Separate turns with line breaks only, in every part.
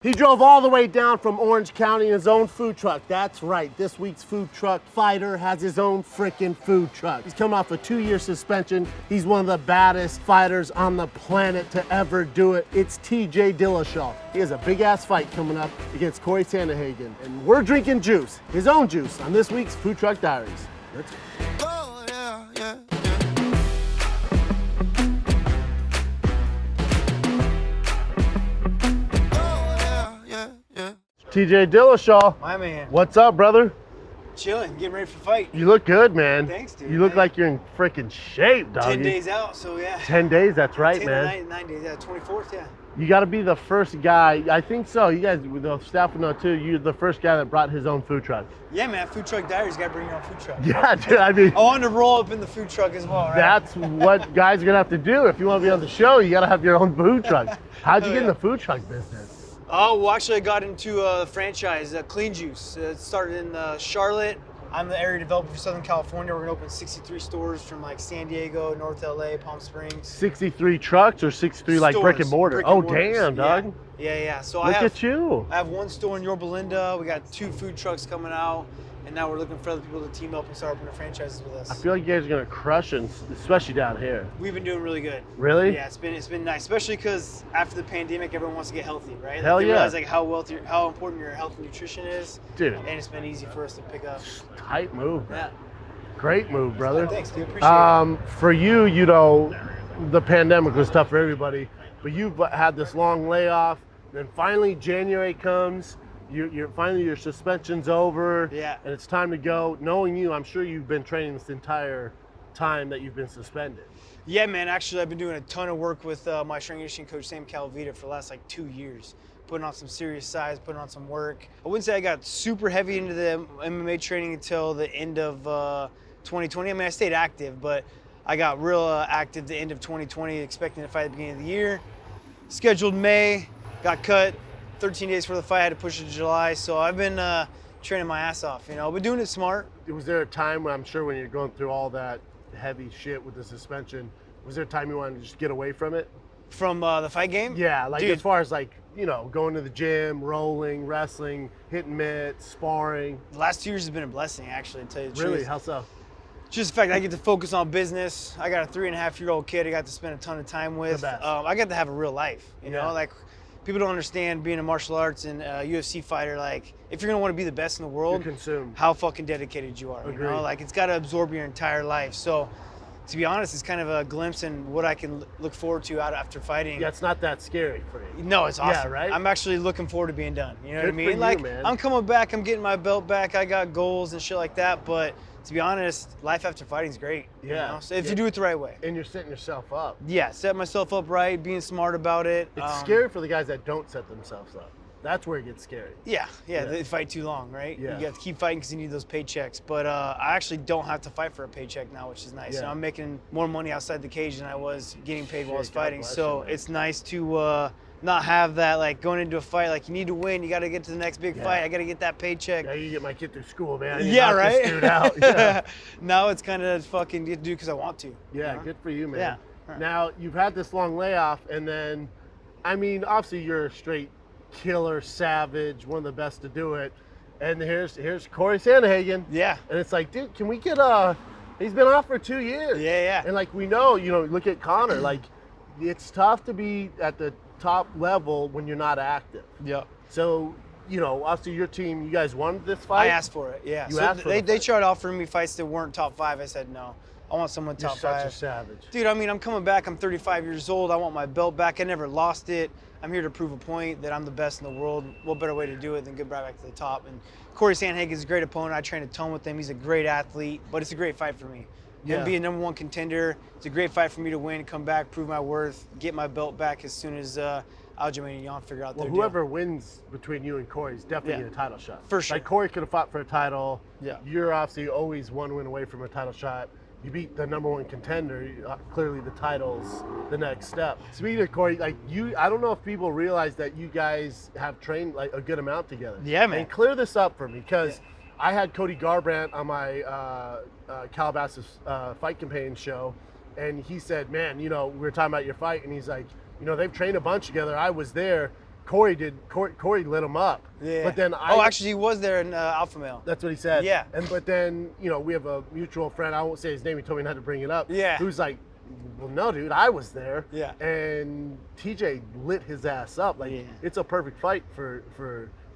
He drove all the way down from Orange County in his own food truck. That's right, this week's food truck fighter has his own freaking food truck. He's coming off a 2-year suspension. He's one of the baddest fighters on the planet to ever do it. It's TJ Dillashaw. He has a big ass fight coming up against Corey Sandhagen. And we're drinking juice, his own juice, on this week's Food Truck Diaries. Let's go.
Oh, yeah, yeah.
TJ Dillashaw.
My man.
What's up, brother?
Chilling, getting ready for fight.
You look good, man.
Thanks, dude.
You look like you're in freaking shape, dog.
10 days out, so yeah.
10 days, that's right,
10
man.
9 days, yeah, 24th, yeah.
You got to be the first guy. I think so. You guys, the staff would know too. You're the first guy that brought his own food truck.
Yeah, man, Food Truck Diaries, got to bring your own food truck.
Yeah, dude. I mean,
I wanted to roll up in the food truck as well, right?
that's what guys are gonna have to do if you want to be on the show. You got to have your own food truck. How'd you get in the food truck business?
Oh, well, actually, I got into a franchise, Clean Juice. It started in Charlotte. I'm the area developer for Southern California. We're going to open 63 stores from like San Diego, North LA, Palm Springs.
63 trucks or 63 like
Stores,
brick and mortar?
brick and
Oh,
mortars.
damn, dog.
Yeah. So
Look at you.
I have one store in Yorba Linda. We got 2 food trucks coming out. And now we're looking for other people to team up and start opening franchises with us.
I feel like you guys are gonna crush it, especially down here.
We've been doing really good.
Really?
Yeah, it's been nice, especially because after the pandemic, everyone wants to get healthy, right?
Hell
they
yeah.
realize like how important your health and nutrition is.
Dude.
And it's been easy for us to pick up.
Tight move, man.
Yeah.
Great move, brother.
Thanks, dude. Appreciate it.
For you, you know, the pandemic was tough for everybody, but you've had this long layoff. Then finally January comes. You're finally your suspension's over.
Yeah.
And it's time to go. Knowing you, I'm sure you've been training this entire time that you've been suspended.
Yeah, man. Actually, I've been doing a ton of work with my strength and conditioning coach Sam Calavita for the last like 2 years. Putting on some serious size, putting on some work. I wouldn't say I got super heavy into the MMA training until the end of 2020. I mean, I stayed active, but I got real active the end of 2020, expecting to fight at the beginning of the year. Scheduled May, got cut. 13 days for the fight, I had to push it to July. So I've been training my ass off, you know, but doing it smart.
Was there a time when I'm sure when you're going through all that heavy shit with the suspension, was there a time you wanted to just get away from it?
From the fight game?
Yeah, like
Dude.
as far as like, you know, going to the gym, rolling, wrestling, hitting mitts, sparring.
The last 2 years has been a blessing, actually, to tell you the truth.
Really? How so?
Just the fact I get to focus on business. I got a 3.5-year-old kid I got to spend a ton of time with.
The best.
I got to have a real life, you
Yeah.
know? Like, people don't understand being a martial arts and a UFC fighter, like, if you're gonna want to be the best in the world,
You're consumed.
how fucking dedicated you are, you
Agreed.
know? Like, it's got to absorb your entire life. So, to be honest, it's kind of a glimpse in what I can look forward to out after fighting.
Yeah, it's not that scary for you.
No, it's awesome.
Yeah, right?
I'm actually looking forward to being done. You know what I
Good
mean?
for you,
Like,
man.
I'm coming back, I'm getting my belt back, I got goals and shit like that, but to be honest, life after fighting is great. You
Yeah.
know? So if
Yeah.
you do it the right way.
And you're setting yourself up.
Yeah, set myself up right, being smart about it.
It's scary for the guys that don't set themselves up. That's where it gets scary.
Yeah, they fight too long, right?
Yeah.
You have to keep fighting because you need those paychecks. But I actually don't have to fight for a paycheck now, which is nice.
Yeah.
You know, I'm making more money outside the cage than I was getting paid while I was
Shit, God
fighting.
bless
So
you, man.
it's nice to not have that, like, going into a fight, like, you need to win, you got to get to the next big
Yeah.
fight, I got to get that paycheck.
Yeah, you get my kid through school, man. You
Yeah,
knock
right?
This dude out. Yeah.
Now it's kind of fucking get to do because I want to.
Yeah,
you know?
good for you, man.
Yeah. Right.
Now, you've had this long layoff, and then, I mean, obviously you're a straight killer, savage, one of the best to do it. And here's Corey Sandhagen.
Yeah.
And it's like, dude, can we get he's been off for 2 years.
Yeah.
And like, we know, you know, look at Connor, like, it's tough to be at the top level when you're not active.
Yeah.
So, you know, obviously your team, you guys wanted this fight.
I asked for it, yeah.
You
So
asked for
they
the fight.
tried offering me fights that weren't top 5. I said no. I want someone
You're
top
such
5.
a savage.
Dude, I mean, I'm coming back. I'm 35 years old. I want my belt back. I never lost it. I'm here to prove a point that I'm the best in the world. What better way to do it than get right back to the top? And Corey Sandhagen is a great opponent. I trained a ton with him. He's a great athlete, but it's a great fight for me.
Yeah.
Him being #1 contender, it's a great fight for me to win, come back, prove my worth, get my belt back as soon as Aljamain and Jan figure out
Well,
their
whoever wins between you and Corey is definitely
Yeah.
getting a title shot.
For sure.
Like, Corey could have fought for a title.
Yeah.
You're obviously always one win away from a title shot. You beat the #1 contender. Clearly, the title's the next step. Speaking of Corey, like I don't know if people realize that you guys have trained like a good amount together.
Yeah, man.
And clear this up for me, because I had Cody Garbrandt on my Calabasas Fight Companion show, and he said, man, you know, we were talking about your fight, and he's like, you know, they've trained a bunch together. I was there. Corey lit him up.
Yeah.
But then
actually, he was there in Alpha Male.
That's what he said.
Yeah.
But then, we have a mutual friend, I won't say his name, he told me not to bring it up.
Yeah.
Who's like, well, no, dude, I was there.
Yeah.
And TJ lit his ass up. Like, it's a perfect fight for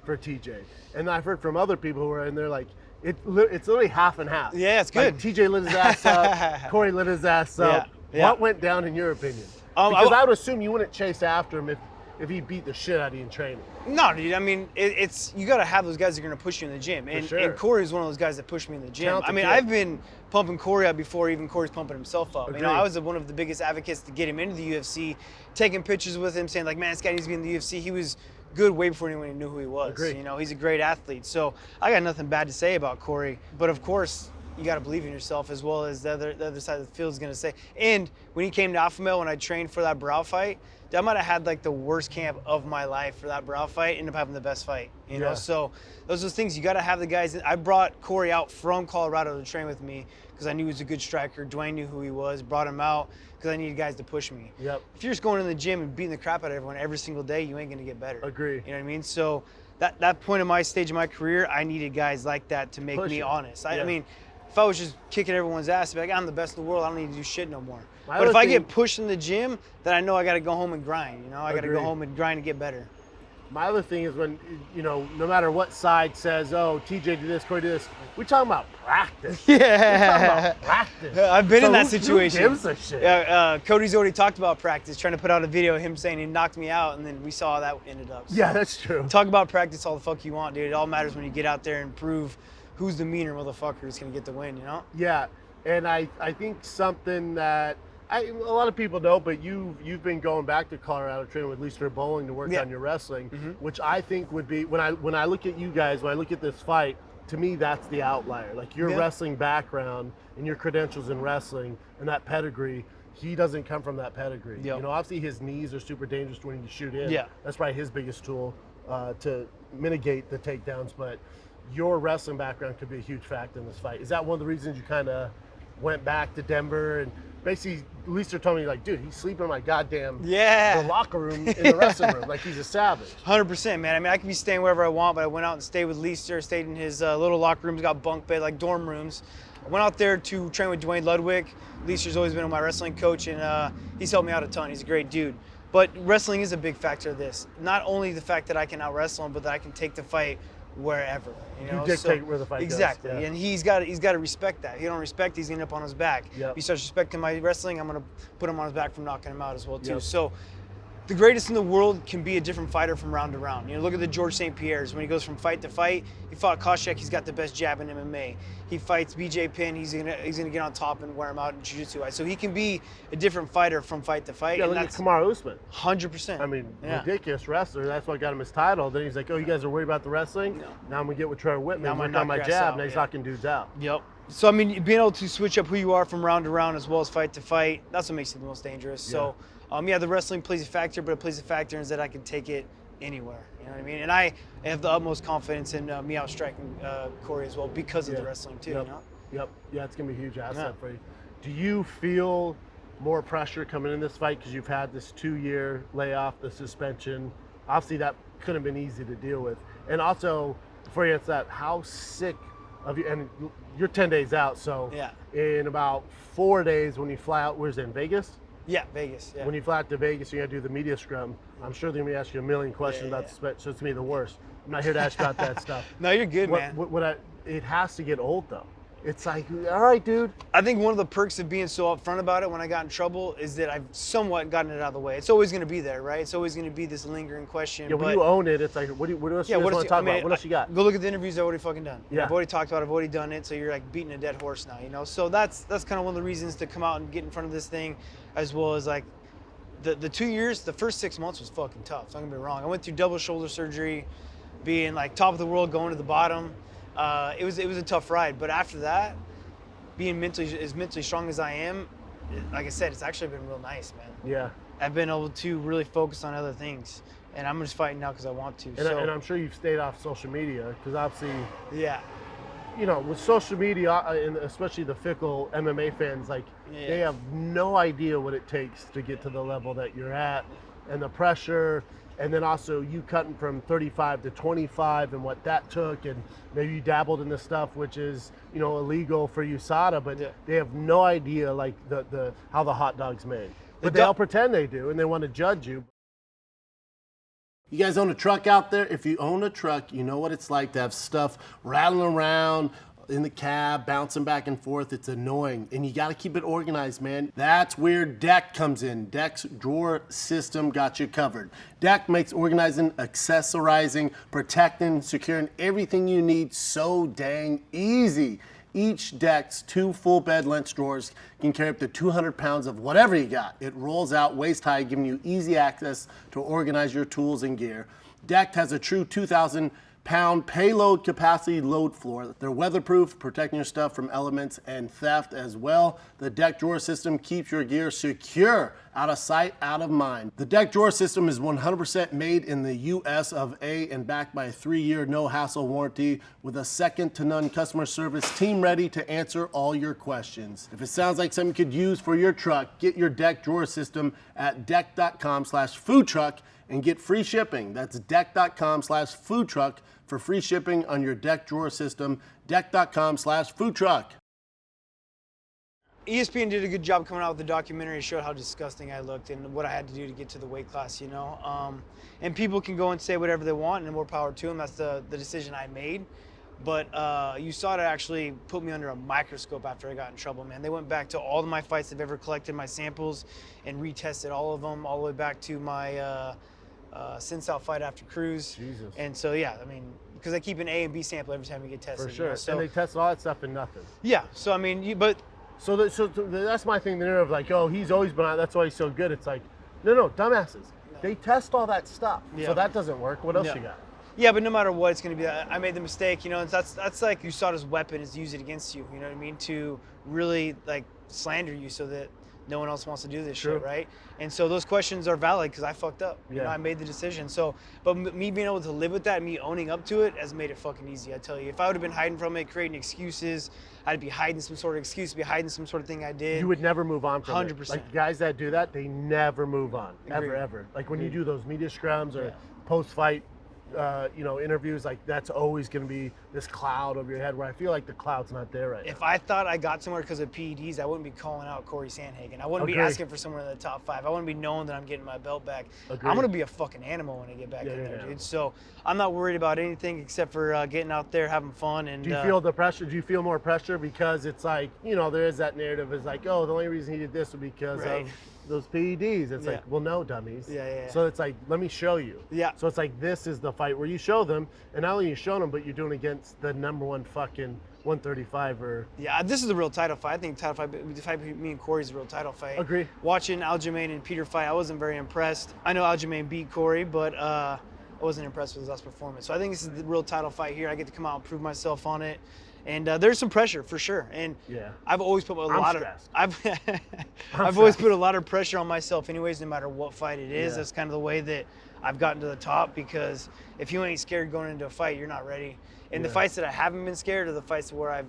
TJ. And I've heard from other people who are in there, like, it's literally half and half.
Yeah, it's good.
Like, TJ lit his ass up, Corey lit his ass up.
Yeah.
What went down in your opinion? Because I would assume you wouldn't chase after him if he beat the shit out of you in training.
No, dude. I mean, it's you got to have those guys that are going to push you in the gym. And Corey's one of those guys that pushed me in the gym.
Talented
I mean,
kid.
I've been pumping Corey up before even Corey's pumping himself up.
Agreed.
I was one of the biggest advocates to get him into the UFC, taking pictures with him, saying like, man, this guy needs to be in the UFC. He was good way before anyone knew who he was.
Agreed.
He's a great athlete. So I got nothing bad to say about Corey. But of course, you got to believe in yourself, as well as the other side of the field is going to say. And when he came to Alpha Male, when I trained for that brow fight, I might have had like the worst camp of my life for that brow fight, ended up having the best fight, you know? So those are things you got to have the guys. I brought Corey out from Colorado to train with me because I knew he was a good striker. Dwayne knew who he was, brought him out because I needed guys to push me.
Yep.
If you're just going in the gym and beating the crap out of everyone every single day, you ain't going to get better.
Agree.
You know what I mean? So that point in my stage of my career, I needed guys like that to make me honest. I mean, if I was just kicking everyone's ass, I'd be like, I'm the best in the world, I don't need to do shit no more. But if I get pushed in the gym, then I know I got to go home and grind. I got to go home and grind and get better.
My other thing is when, no matter what side says, oh, TJ do this, Corey do this, we're talking about practice.
Yeah.
We're talking about practice.
I've been in that situation.
Who gives a shit?
Cody's already talked about practice, trying to put out a video of him saying he knocked me out, and then we saw how that ended up. So
Yeah, that's true.
talk about practice all the fuck you want, dude. It all matters when you get out there and prove who's the meaner motherfucker who's going to get the win,
Yeah, and I think something that a lot of people know, but you've been going back to Colorado training with Leister Bowling to work on your wrestling, which I think would be, when I look at you guys, when I look at this fight, to me that's the outlier. Like your wrestling background and your credentials in wrestling and that pedigree, he doesn't come from that pedigree. Obviously his knees are super dangerous when you shoot in.
Yeah.
That's probably his biggest tool to mitigate the takedowns, but your wrestling background could be a huge factor in this fight. Is that one of the reasons you kind of went back to Denver? And basically, Leister told me, like, dude, he's sleeping in my goddamn the locker room in the wrestling room. Like, he's a savage.
100%, man. I mean, I could be staying wherever I want, but I went out and stayed with Leister, stayed in his little locker rooms, got bunk bed, like dorm rooms. I went out there to train with Dwayne Ludwig. Leister's always been my wrestling coach, and he's helped me out a ton. He's a great dude. But wrestling is a big factor of this. Not only the fact that I can out-wrestle him, but that I can take the fight wherever.
You dictate where the fight goes.
Exactly.
Yeah.
And he's got to respect that. If you don't respect, he's going to end up on his back.
Yep.
If he starts respecting my wrestling, I'm going to put him on his back from knocking him out as well, too.
Yep.
So the greatest in the world can be a different fighter from round to round. Look at the George St. Pierre's. When he goes from fight to fight, he fought Koscheck, he's got the best jab in MMA. He fights BJ Penn, he's gonna get on top and wear him out in jiu-jitsu. So he can be a different fighter from fight to fight.
Yeah,
and
look at
that's
Kamaru Usman.
100%.
I mean, ridiculous wrestler. That's what got him his title. Then he's like, oh, you guys are worried about the wrestling?
No.
Now I'm going to get with Trevor Whitman.
Now I'm
work
gonna
on my
knock your ass
jab.
out,
Now he's
yeah.
knocking dudes out.
Yep. So, I mean, being able to switch up who you are from round to round as well as fight to fight, that's what makes you the most dangerous. So, the wrestling plays a factor, but it plays a factor in that I can take it anywhere. You know what I mean? And I have the utmost confidence in me outstriking Corey as well because of the wrestling too.
Yep.
You know?
Yep. Yeah, it's going to be a huge asset for you. Do you feel more pressure coming in this fight because you've had this 2-year layoff, the suspension? Obviously, that couldn't have been easy to deal with. And also, before you answer that, how sick of you, and you're 10 days out, so in about 4 days when you fly out, where's it, in Vegas?
Yeah, Vegas. Yeah.
When you fly out to Vegas, you're going to do the media scrum. I'm sure they're going to ask you a million questions about the suspension, so it's going to be the worst. I'm not here to ask you about that stuff.
No, you're good, man.
It has to get old, though. It's like, all right, dude.
I think one of the perks of being so upfront about it when I got in trouble is that I've somewhat gotten it out of the way. It's always going to be there, right? It's always going to be this lingering question.
Yeah, when you own it, it's like, what else you want to talk about? What else you got?
Go look at the interviews I've already fucking done.
Yeah.
I've already talked about it, I've already done it, so you're like beating a dead horse now, So that's kind of one of the reasons to come out and get in front of this thing, as well as like the 2 years, the first 6 months was fucking tough. Don't get me wrong. I went through double shoulder surgery, being like top of the world, going to the bottom. It was a tough ride, but after that, being mentally strong as I am, like I said, it's actually been real nice, man.
Yeah.
I've been able to really focus on other things, and I'm just fighting now because I want to.
And I'm sure you've stayed off social media because obviously,
yeah,
with social media, and especially the fickle MMA fans, like they have no idea what it takes to get to the level that you're at, and the pressure. and then also you cutting from 35 to 25 and what that took, and maybe you dabbled in this stuff which is, you know, illegal for USADA, but they have no idea like the how the hot dog's made. But they all pretend they do, and they want to judge you. You guys own a truck out there? If you own a truck, you know what it's like to have stuff rattling around in the cab, bouncing back and forth. It's annoying, and you got to keep it organized, man. That's where Deck comes in. Deck's drawer system got you covered. Deck makes organizing, accessorizing, protecting, securing everything you need so dang easy. Each Deck's 2 full bed length drawers can carry up to 200 pounds of whatever you got. It rolls out waist high, giving you easy access to organize your tools and gear. Deck has a true 2,000-pound payload capacity load floor. They're weatherproof, protecting your stuff from elements and theft as well. The Deck drawer system keeps your gear secure, out of sight, out of mind. The Deck drawer system is 100% made in the US of A and backed by a 3-year no-hassle warranty with a second-to-none customer service team ready to answer all your questions. If it sounds like something you could use for your truck, get your Deck drawer system at deck.com/foodtruck and get free shipping. That's deck.com/foodtruck for free shipping on your Deck drawer system. Deck.com/foodtruck.
ESPN did a good job coming out with the documentary. It showed how disgusting I looked and what I had to do to get to the weight class, you know. And people can go and say whatever they want, and more power to them. That's the decision I made. But USADA actually put me under a microscope after I got in trouble, man. They went back to all of my fights they've ever collected, my samples, and retested all of them, all the way back to my Sin South fight after Cruz.
Jesus.
And so, yeah, I mean, because I keep an A and B sample every time we get tested.
For sure.
You know? So,
and they test all that stuff and nothing.
yeah. So, I mean,
So that's my thing. The narrative, like, oh, he's always been out. That's why he's so good. It's like, no, dumbasses. No. They test all that stuff. Yeah. So that doesn't work. What else you got?
Yeah, but no matter what, it's going to be that I made the mistake, you know. And that's like USADA's weapon is to use it against you. You know what I mean? To really like slander you so that no one else wants to do this shit, right? And so those questions are valid because I fucked up. You know, I made the decision. So, but me being able to live with that, me owning up to it, has made it fucking easy. I tell you, if I would have been hiding from it, creating excuses, I'd be hiding some sort of excuse, be hiding some sort of thing I did.
You would never move on from
100%.
it. Like guys that do that, they never move on,
Agreed.
ever. Like when you do those media scrums or post-fight, interviews, like that's always going to be this cloud over your head where I feel like the cloud's not there right now.
If I thought I got somewhere because of PEDs, I wouldn't be calling out Corey Sandhagen. I wouldn't be asking for someone in the top 5. I wouldn't be knowing that I'm getting my belt back.
Agreed.
I'm going to be a fucking animal when I get back in there, dude. So I'm not worried about anything except for getting out there, having fun. And
do you feel the pressure? Do you feel more pressure because it's like, you know, there is that narrative is like, oh, the only reason he did this was because of those PEDs. It's like, well, no, dummies. So it's like, let me show you. So it's like, this is the fight where you show them, and not only you show them, but you're doing against the #1 fucking 135 or.
Yeah, this is a real title fight. I think the fight between me and Corey is a real title fight.
Agree.
Watching Aljamain and Peter fight, I wasn't very impressed. I know Aljamain beat Corey, but I wasn't impressed with his last performance. So I think this is the real title fight here. I get to come out and prove myself on it. And there's some pressure for sure. And I've always put I've always put a lot of pressure on myself anyways, no matter what fight it is. That's kind of the way that I've gotten to the top, because if you ain't scared going into a fight, you're not ready. And the fights that I haven't been scared are the fights where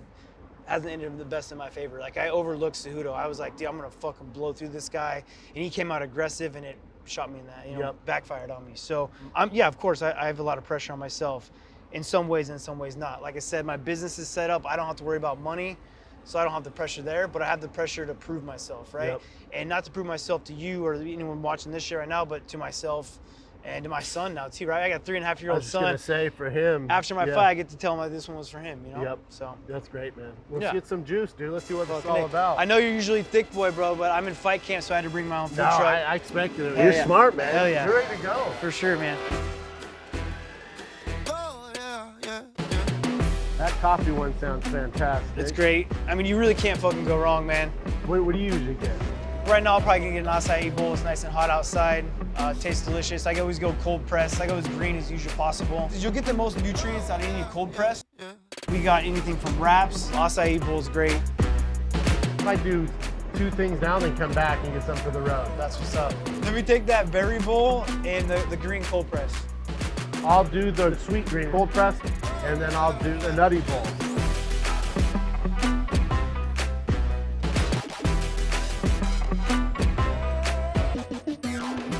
hasn't ended the best in my favor. Like I overlooked Cejudo. I was like, dude, I'm gonna fucking blow through this guy. And he came out aggressive and it shot me in that, backfired on me. So of course I have a lot of pressure on myself. In some ways and in some ways not. Like I said, my business is set up. I don't have to worry about money, so I don't have the pressure there, but I have the pressure to prove myself, right? And not to prove myself to you or anyone watching this shit right now, but to myself and to my son now too, right? I got a 3.5-year-old son.
I was just gonna say, for him.
After my fight, I get to tell him that this one was for him, you know? So.
That's great, man. Let's get some juice, dude. Let's see what it's all about.
I know you're usually thick boy, bro, but I'm in fight camp, so I had to bring my own food truck.
I expected it. You're smart, man.
Hell yeah.
You're ready to go.
For sure, man.
That coffee one sounds fantastic.
It's great. I mean, you really can't fucking go wrong, man.
What do you usually get?
Right now, I'm probably gonna get an acai bowl. It's nice and hot outside. Tastes delicious. I always go cold press. I go as green as usually possible. You'll get the most nutrients out of any cold press. We got anything from wraps. Acai bowl is great.
I do 2 things now, then come back and get some for the road.
That's what's up. Let me take that berry bowl and the green cold press.
I'll do the sweet green cold press, and then I'll do the nutty bowl.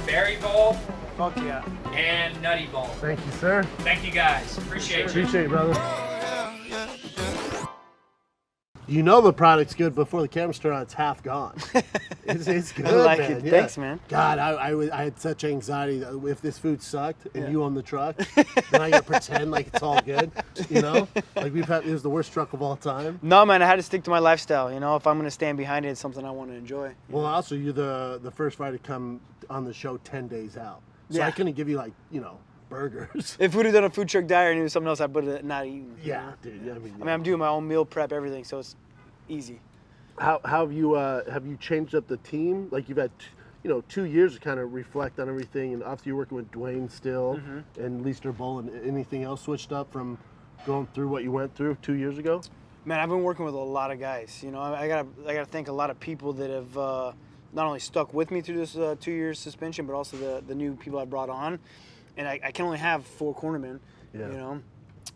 Berry bowl.
Fuck yeah.
and Nutty Ball.
Thank you, sir.
Thank you guys. Appreciate you.
Appreciate it, brother.
yeah, yeah, yeah.
You know the product's good before the cameras turn on. It's half gone. It's good,
I like
man.
it.
Yeah.
Thanks, man.
God, I had such anxiety that if this food sucked and you own the truck, then I gotta pretend like it's all good. You know, like it was the worst truck of all time.
No, man, I had to stick to my lifestyle. You know, if I'm gonna stand behind it, it's something I want to enjoy.
Well, also you're the first fighter to come on the show 10 days out, so
Yeah.
I couldn't give you like burgers.
If we'd have done a food truck diet and it was something else, I would have not eaten. you
Yeah,
know?
dude. I mean,
I'm doing my own meal prep, everything, so it's easy.
How have you changed up the team? Like you've had 2 years to kind of reflect on everything, and obviously you're working with Dwayne still and Leister Bull, and anything else switched up from going through what you went through 2 years ago?
Man, I've been working with a lot of guys. You know, I gotta thank a lot of people that have not only stuck with me through this 2 years suspension, but also the new people I brought on. And I can only have 4 cornermen.
Yeah.
You know.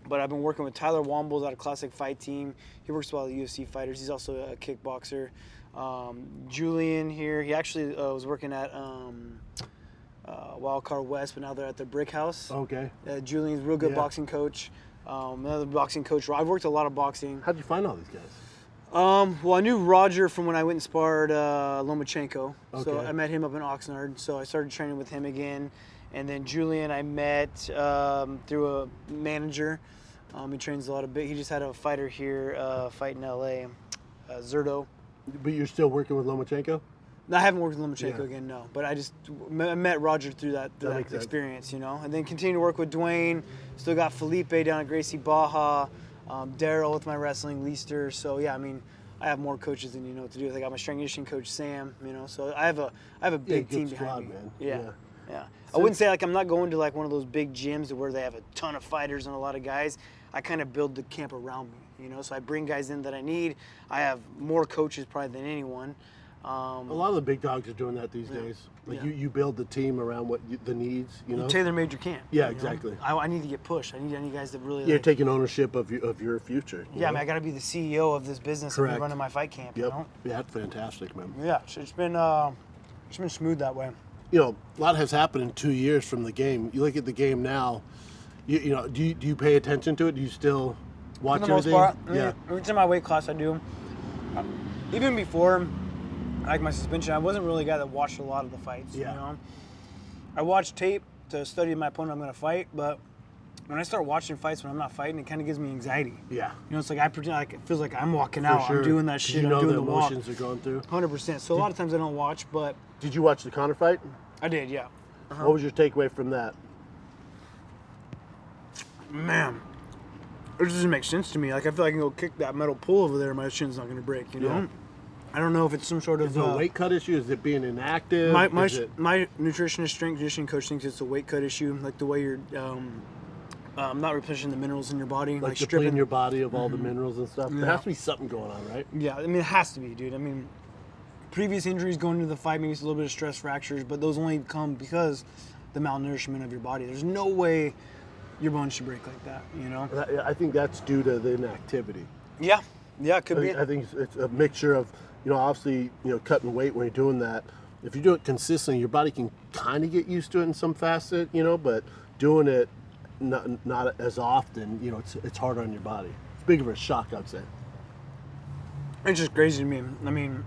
But I've been working with Tyler Wombles out of Classic Fight Team. He works with all the UFC fighters. He's also a kickboxer. Julian here, he actually was working at Wildcard West, but now they're at the Brick House.
Okay.
Julian's a real good
Yeah.
boxing coach. Another boxing coach. I've worked a lot of boxing.
How'd you find all these guys?
Well, I knew Roger from when I went and sparred Lomachenko. So
Okay.
I met him up in Oxnard. So I started training with him again. And then Julian I met through a manager. He trains a lot of he just had a fighter here fight in LA, Zerto.
But you're still working with Lomachenko?
No, I haven't worked with Lomachenko
Yeah.
again, no. But I just met Roger through that
makes sense.
experience, you know. And then continue to work with Dwayne. Still got Felipe down at Gracie Baja. Daryl with my wrestling, Leister. So yeah, I mean, I have more coaches than you know what to do with. I got my strength and conditioning coach Sam, you know. So I have a big
good
team
squad,
behind me.
man.
Yeah.
Yeah.
Yeah. I wouldn't say like I'm not going to like one of those big gyms where they have a ton of fighters and a lot of guys. I kind of build the camp around me, you know. So I bring guys in that I need. I have more coaches probably than anyone.
A lot of the big dogs are doing that these days. Like
Yeah.
you build the team around the needs, you know?
Tailor-made your camp.
Yeah,
you know?
exactly.
I need to get pushed. I need guys that really.
You're
like,
taking ownership of your future. you
yeah, I
know?
mean, I got to be the CEO of this business and
Correct.
be running my fight camp.
Yep.
You know.
Yeah, that's fantastic, man.
Yeah, so it's been smooth that way.
You know, a lot has happened in 2 years from the game. You look at the game now. You know, do you pay attention to it? Do you still watch
For the most
everything?
part, I mean,
Yeah.
when it's in my weight class, I do. Even before, like my suspension, I wasn't really a guy that watched a lot of the fights.
Yeah.
You know, I watch tape to study my opponent I'm going to fight, but when I start watching fights when I'm not fighting, it kind of gives me anxiety.
Yeah.
You know, it's like I pretend like it feels like I'm walking
For
out,
sure.
I'm doing that
'Cause
shit,
You know
I'm doing
the
the walk.
emotions are going through.
100%. So a lot of times I don't watch, but
Did you watch the Conor fight?
I did, yeah.
What was your takeaway from that?
Man, it just doesn't make sense to me. Like I feel like I can go kick that metal pole over there, my shin's not going to break. You know.
Yeah.
I don't know if it's some sort of
Is it a weight cut issue? Is it being inactive?
My
Is it-
my nutritionist, strength conditioning coach thinks it's a weight cut issue, like the way you're not replenishing the minerals in your body,
like depleting
stripping
your body of all the minerals and stuff. There
Yeah.
has to be something going on, right?
Yeah, I mean it has to be, dude. I mean, previous injuries going into the fight, maybe it's a little bit of stress fractures, but those only come because the malnourishment of your body. There's no way your bones should break like that, you know?
I think that's due to the inactivity.
Yeah, it could be.
I think it's a mixture of, obviously, cutting weight when you're doing that. If you do it consistently, your body can kind of get used to it in some facet, but doing it not as often, it's harder on your body. It's big of a shock, I'd say.
It's just crazy to me. I mean,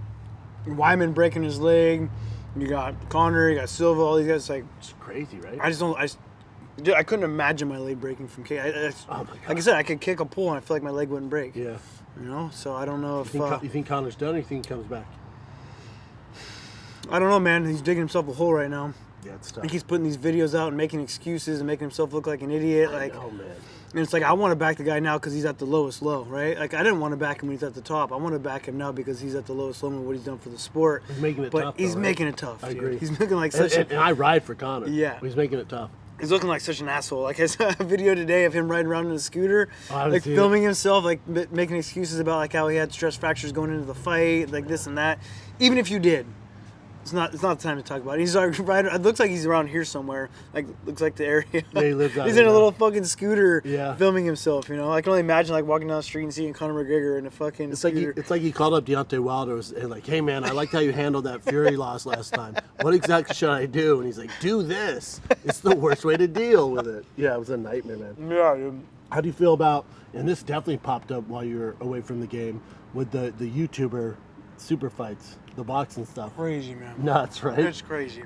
Wyman breaking his leg, you got Connor, you got Silva, all these guys. Like,
It's crazy, right?
Dude, I couldn't imagine my leg breaking from kick.
Oh my God.
Like I said, I could kick a pull and I feel like my leg wouldn't break.
Yeah.
You know, so I don't know if
You think Connor's done, or you think he comes back?
I don't know, man. He's digging himself a hole right now.
Yeah, it's
I
tough.
think he's putting these videos out and making excuses and making himself look like an idiot. Like,
Oh man.
and it's like I want to back the guy now because he's at the lowest low, right? Like I didn't want to back him when he's at the top. I want to back him now because he's at the lowest low and what he's done for the sport.
He's making it
but
tough,
he's
though, right?
making it tough.
I
Dude.
agree.
He's making like
And,
such
and I ride for Connor.
Yeah.
He's making it tough.
He's looking like such an asshole. Like I saw a video today of him riding around in a scooter,
Oh, I haven't
like
seen
filming himself, like making excuses about like how he had stress fractures going into the fight, like this and that. Even if you did, It's not the time to talk about it. He's like, right. It looks like he's around here somewhere. Like looks like the area.
Yeah, he lives out
He's
here
in a
now.
little fucking scooter,
Yeah.
filming himself. You know, I can only imagine like walking down the street and seeing Conor McGregor in a fucking
It's like
scooter.
he called up Deontay Wilder and like, hey man, I liked how you handled that Fury loss last time. What exactly should I do? And he's like, do this. It's the worst way to deal with it. Yeah, it was a nightmare, man.
Yeah, dude.
How do you feel about? And this definitely popped up while you were away from the game with the YouTuber super fights, the boxing stuff.
Crazy, man.
Nuts, right?
It's crazy.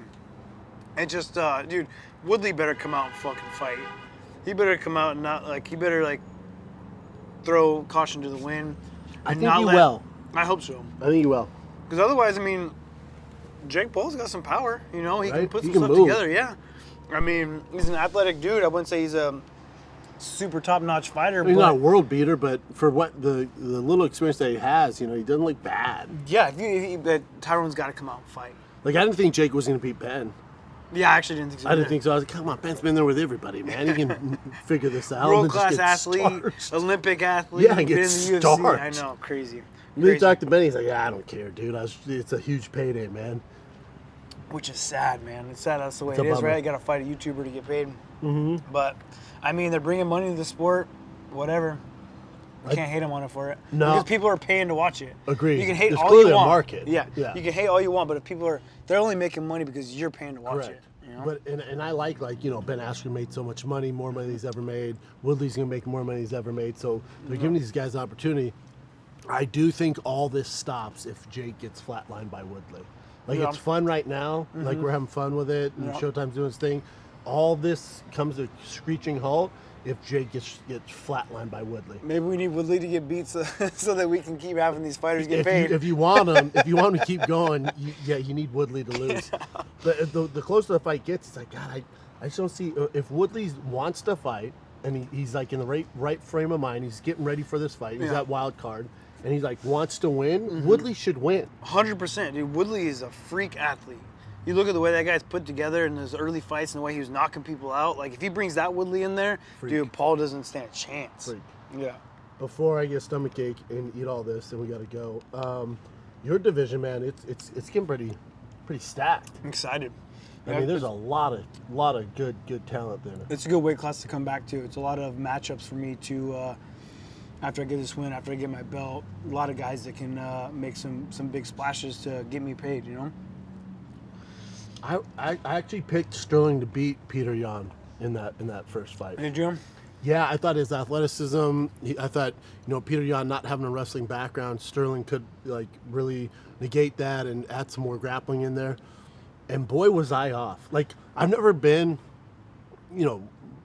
It just, dude, Woodley better come out and fucking fight. He better come out and he better throw caution to the wind.
I
and
think
not
he
let-
will.
I hope so.
I think he will.
Because otherwise, I mean, Jake Paul's got some power. You know, he can
Right?
put
He
some
can
stuff
move.
together. Yeah. I mean, he's an athletic dude. I wouldn't say he's a super top-notch fighter,
He's
but
not a world beater, but for what the little experience that he has, he doesn't look bad.
yeah, but Tyrone's got to come out and fight.
Like I didn't think Jake was going to beat Ben.
Yeah, I actually didn't think so.
I didn't think so. I was like, come on, Ben's been there with everybody, man. He can figure this out.
World-class
and just get
athlete,
stars.
Olympic athlete.
Yeah,
been
get
in the UFC. I
stars.
know, crazy.
And then he
Crazy.
talked to Ben. He's like, yeah, I don't care, dude. It's a huge payday, man.
Which is sad, man. It's sad that's the way
It's a
it is,
bummer.
right? You got to fight a YouTuber to get paid. Mm-hmm. But, I mean, they're bringing money to the sport. Whatever. You can't hate them on it for it.
No.
Because people are paying to watch it.
Agreed.
You can hate
There's
all
clearly
you
a
want.
market.
Yeah.
Yeah.
You can hate all you want, but if people they're only making money because you're paying to watch it. You know?
But and I like Ben Askren made so much money, more money than he's ever made. Woodley's gonna make more money than he's ever made. So they're giving these guys an opportunity. I do think all this stops if Jake gets flatlined by Woodley. Like
Yeah.
it's fun right now. Like we're having fun with it, and Showtime's doing his thing. All this comes to a screeching halt if Jake gets flatlined by Woodley.
Maybe we need Woodley to get beat so that we can keep having these fighters get paid.
If you want him, if you want him to keep going, you need Woodley to lose. The closer the fight gets, it's like God, I just don't see if Woodley wants to fight and he's like in the right frame of mind. He's getting ready for this fight. He's that wild card, and he's like wants to win. Woodley should win.
100%, dude. Woodley is a freak athlete. You look at the way that guy's put together in those early fights and the way he was knocking people out. Like, if he brings that Woodley in there, dude, Paul doesn't stand a chance.
Freak.
Yeah.
Before I get stomach ache and eat all this, and we got to go. Your division, man, it's getting pretty stacked.
I'm excited.
I mean, there's a lot of good talent there.
It's a good weight class to come back to. It's a lot of matchups for me to, after I get this win, after I get my belt, a lot of guys that can make some big splashes to get me paid, you know?
I actually picked Sterling to beat Peter Yan in that first fight.
Did you?
Yeah, I thought his athleticism. I thought Peter Yan not having a wrestling background, Sterling could like really negate that and add some more grappling in there. And boy, was I off. Like I've never been,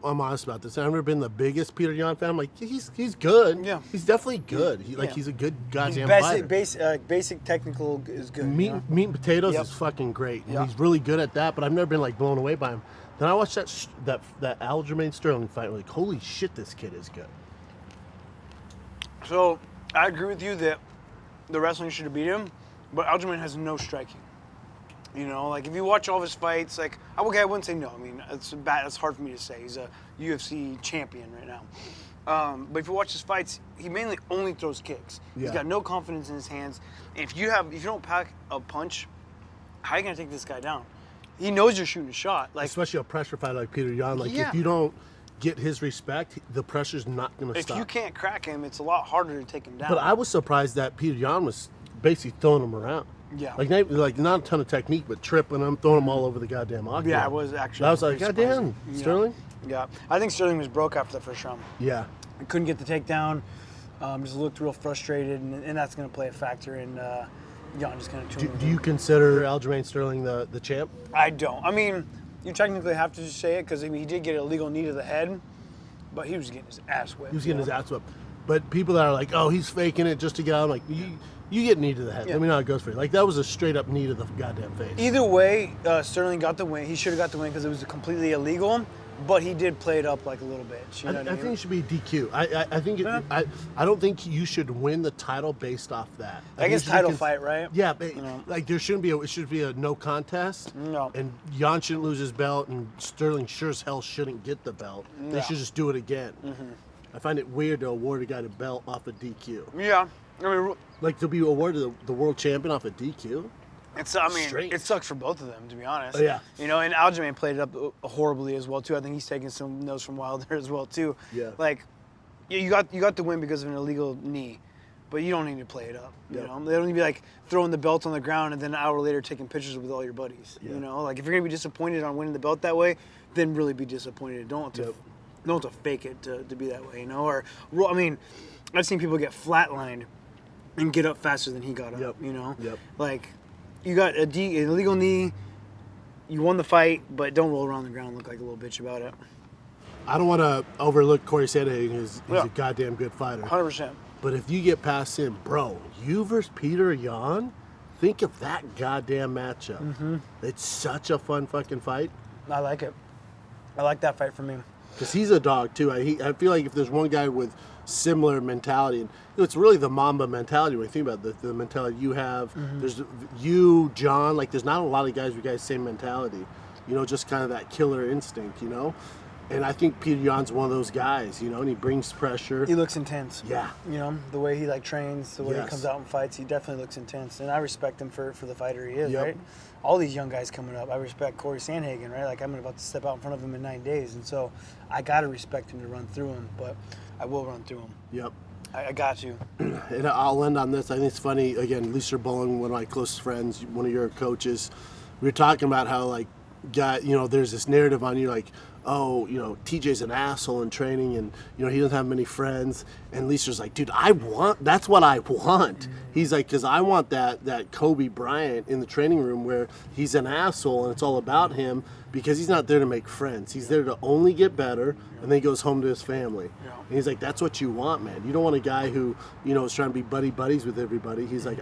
I'm honest about this. I've never been the biggest Peter Yan fan. I'm like he's good.
Yeah.
He's definitely good.
Yeah.
He's a good goddamn
Basic,
fighter.
basic technical is good.
Meat,
you know?
meat and potatoes
Yep.
is fucking great. And
Yep.
he's really good at that, but I've never been like blown away by him. Then I watched that Aljamain Sterling fight. I'm like, holy shit, this kid is good.
So I agree with you that the wrestling should have beat him, but Aljamain has no striking. Like if you watch all of his fights, like I wouldn't say no. I mean, it's hard for me to say. He's a UFC champion right now. But if you watch his fights, he mainly only throws kicks. He's
Yeah.
got no confidence in his hands. And if you don't pack a punch, how are you gonna take this guy down? He knows you're shooting a shot. Like
Especially a pressure fighter like Peter Yan. Like
Yeah.
if you don't get his respect, the pressure's not going to
if
stop.
you can't crack him, it's a lot harder to take him down.
But I was surprised that Peter Yan was basically throwing him around.
Yeah.
Like not a ton of technique, but tripping him, throwing him all over the goddamn octagon.
Yeah, it was actually.
I was like,
pretty
God damn,
surprising. Yeah.
Sterling.
Yeah, I think Sterling was broke after the first round.
Yeah.
I couldn't get the takedown. Just looked real frustrated, and that's going to play a factor in Jan just kind of tuning.
Do you consider Aljamain Sterling the champ?
I don't. I mean, you technically have to just say it because he did get an illegal knee to the head, but he was getting his ass whipped.
He was getting his ass whipped. But people that are like, oh, he's faking it just to get out, I'm like, you get knee to the head.
Yeah.
Let me know how it goes for you. Like, that was a straight up knee to the goddamn face.
Either way, Sterling got the win. He should have got the win because it was completely illegal, but he did play it up like a little bit. You know what
I
I
think
mean?
it should be DQ. I think
Yeah.
I don't think you should win the title based off that.
I guess
think it should be
title fight, right?
Yeah, but
You know.
like there shouldn't be it should be a no contest.
No.
And Jan shouldn't lose his belt, and Sterling sure as hell shouldn't get the belt. They
Yeah.
should just do it again. I find it weird to award a guy the belt off a DQ.
Yeah. I mean,
Like to be awarded the world champion off a DQ. Strange.
it sucks for both of them, to be honest.
Oh, yeah.
You know, and Aljamain played it up horribly as well too. I think he's taking some notes from Wilder as well too.
Yeah.
Like, you got the win because of an illegal knee, but you don't need to play it up. You
Yep.
know, they don't need to be like throwing the belt on the ground and then an hour later taking pictures with all your buddies.
Yeah.
You know, like if you're gonna be disappointed on winning the belt that way, then really be disappointed. Don't have to fake it to be that way. You know, I mean, I've seen people get flatlined and get up faster than he got up.
Yep.
You know,
Yep.
like you got an illegal knee. You won the fight, but don't roll around on the ground and look like a little bitch about it.
I don't want to overlook Corey Sandhagen. He's
Yeah.
a goddamn good fighter.
100%.
But if you get past him, bro, you versus Peter Yan, think of that goddamn matchup.
Mm-hmm.
It's such a fun fucking fight.
I like it. I like that fight for me.
Because he's a dog, too. I feel like if there's one guy with similar mentality, and it's really the Mamba mentality when you think about it, the mentality you have. There's you, John, like there's not a lot of guys with guys' same mentality. You know, just kind of that killer instinct, you know? And I think Peter Yan's one of those guys, you know, and he brings pressure.
He looks intense.
Yeah.
You know, the way he like trains, the way
Yes.
he comes out and fights, he definitely looks intense. And I respect him for the fighter he is,
Yep.
right? All these young guys coming up, I respect Corey Sandhagen, right? Like I'm about to step out in front of him in 9 days. And so I got to respect him to run through him, but I will run through him.
Yep.
I got to.
And I'll end on this. I think it's funny. Again, Lisa Bowling, one of my closest friends, one of your coaches, we were talking about how, like, there's this narrative on you, like, oh, you know, TJ's an asshole in training and, you know, he doesn't have many friends. And Lisa's like, dude, that's what I want. He's like, because I want that Kobe Bryant in the training room where he's an asshole and it's all about him because he's not there to make friends. He's there to only get better and then he goes home to his family.
Yeah.
And he's like, that's what you want, man. You don't want a guy who, you know, is trying to be buddies with everybody. He's like,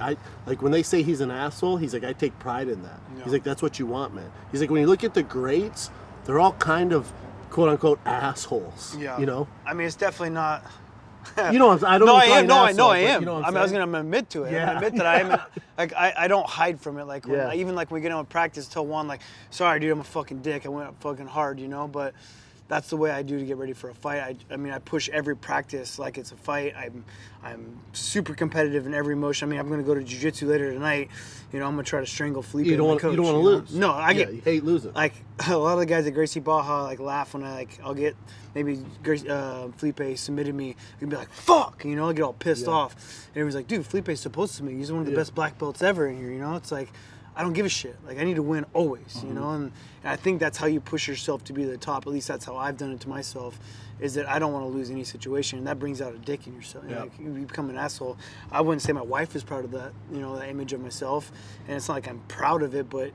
when they say he's an asshole, he's like, I take pride in that.
Yeah.
He's like, that's what you want, man. He's like, when you look at the greats, they're all kind of quote unquote assholes.
Yeah.
You know?
I mean, it's definitely not.
You know what I'm saying? I don't
No,
wanna
I
call
am.
you
No,
an
I know
asshole,
I
but
am.
you know what
I
I'm
mean,
saying?
I'm gonna admit to it.
Yeah.
I'm gonna admit that I am. Like I don't hide from it. Like when
Yeah.
even like when we get on practice till 1, like, sorry, dude, I'm a fucking dick. I went up fucking hard, you know. But that's the way I do to get ready for a fight. I mean, I push every practice like it's a fight. I'm super competitive in every motion. I mean, I'm gonna go to jiu-jitsu later tonight. You know, I'm gonna try to strangle Felipe.
You don't
my
want
coach,
to
know?
lose.
No,
you hate losing.
like a lot of the guys at Gracie Baja like laugh when I'll get maybe Felipe submitted me and be like fuck, you know, I get all pissed
Yeah.
off. And everyone's like, dude, Felipe's supposed to submit. He's one of the
Yeah.
best black belts ever in here, you know. It's like I don't give a shit. Like I need to win always, you know. And I think that's how you push yourself to be the top. At least that's how I've done it to myself. Is that I don't want to lose any situation, and that brings out a dick in yourself.
Yeah.
Like, you become an asshole. I wouldn't say my wife is proud of that, you know, that image of myself. And it's not like I'm proud of it, but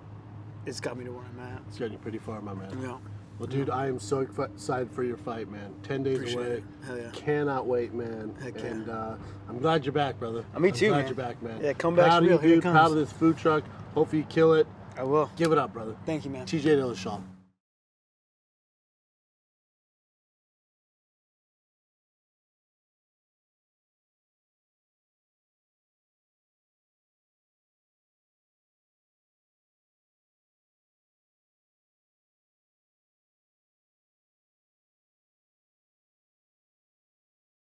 it's got me to where I'm at.
It's getting you pretty far, my man.
Yeah.
Well, dude, I am so excited for your fight, man. 10 days
Appreciate
away.
it. Hell yeah.
Cannot wait, man.
Heck yeah.
And I'm glad you're back, brother.
Me too,
I'm glad
man.
you're back, man.
Yeah, comeback's
Proud of
real.
you,
Here it
dude.
comes.
Proud of this food truck. Hopefully you kill it.
I will.
Give it up, brother.
Thank you, man.
TJ Dillashaw.